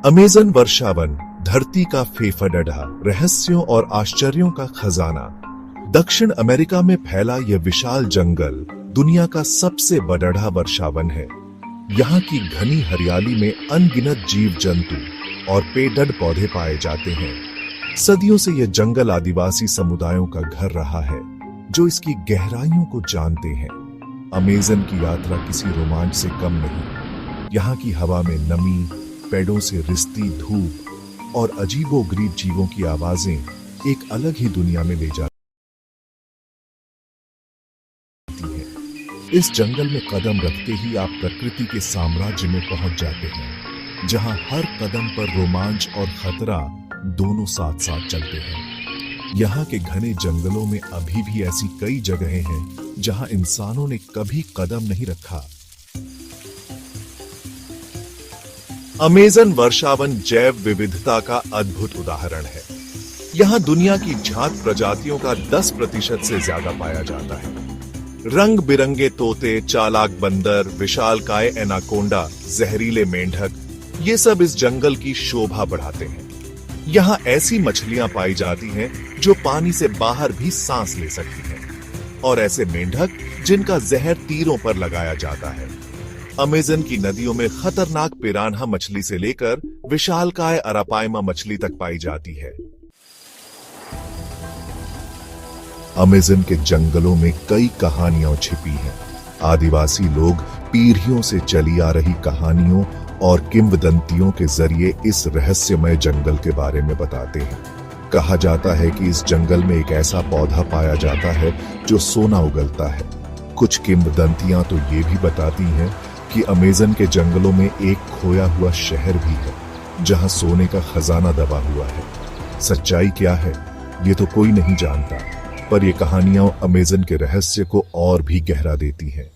Amazon वर्षावन धरती का फेफड़हा, रहस्यों और आश्चर्यों का खजाना। दक्षिण अमेरिका में फैला यह विशाल जंगल दुनिया का सबसे बड़ा वर्षावन है। यहाँ की घनी हरियाली में अनगिनत जीव जंतु और पेड़ पौधे पाए जाते हैं। सदियों से यह जंगल आदिवासी समुदायों का घर रहा है, जो इसकी गहराइयों को जानते हैं। अमेज़न की यात्रा किसी रोमांच से कम नहीं। यहाँ की हवा में नमी, पेड़ों से रिसती धूप और अजीबोगरीब जीवों की आवाजें एक अलग ही दुनिया में ले जाती हैं। इस जंगल में कदम रखते ही आप प्रकृति के साम्राज्य में पहुंच जाते हैं, जहां हर कदम पर रोमांच और खतरा दोनों साथ साथ चलते हैं। यहाँ के घने जंगलों में अभी भी ऐसी कई जगहें हैं जहां इंसानों ने कभी कदम नहीं रखा। अमेज़न वर्षावन जैव विविधता का अद्भुत उदाहरण है। यहाँ दुनिया की झांक प्रजातियों का 10% से ज्यादा पाया जाता है। रंग बिरंगे तोते, चालाक बंदर, विशालकाय एनाकोंडा, जहरीले मेंढक, ये सब इस जंगल की शोभा बढ़ाते हैं। यहाँ ऐसी मछलियां पाई जाती हैं जो पानी से बाहर भी सांस ले सकती हैं, और ऐसे मेंढक जिनका जहर तीरों पर लगाया जाता है। अमेज़न की नदियों में खतरनाक पिरान्हा मछली से लेकर विशालकाय अरापाइमा मछली तक पाई जाती है। अमेज़न के जंगलों में कई कहानियां छिपी हैं। आदिवासी लोग पीढ़ियों से चली आ रही कहानियों और किंवदंतियों के जरिए इस रहस्यमय जंगल के बारे में बताते हैं। कहा जाता है कि इस जंगल में एक ऐसा पौधा पाया जाता है जो सोना उगलता है। कुछ किंवदंतियां तो ये भी बताती हैं कि अमेज़न के जंगलों में एक खोया हुआ शहर भी है, जहां सोने का खजाना दबा हुआ है। सच्चाई क्या है, ये तो कोई नहीं जानता, पर ये कहानियां अमेज़न के रहस्य को और भी गहरा देती हैं।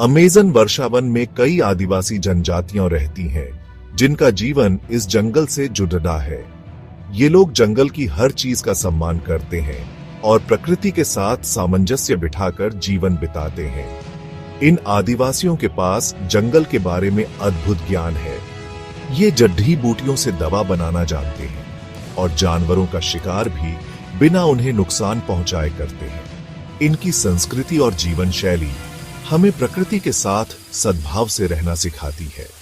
अमेज़न वर्षावन में कई आदिवासी जनजातियां रहती हैं, जिनका जीवन इस जंगल से जुड़ा है। ये लोग जंगल की हर चीज का सम्मान करते हैं और प्रकृति के साथ सामंजस्य बिठाकर जीवन बिताते हैं। इन आदिवासियों के पास जंगल के बारे में अद्भुत ज्ञान है। ये जड़ी बूटियों से दवा बनाना जानते हैं और जानवरों का शिकार भी बिना उन्हें नुकसान पहुंचाए करते हैं। इनकी संस्कृति और जीवन शैली हमें प्रकृति के साथ सद्भाव से रहना सिखाती है।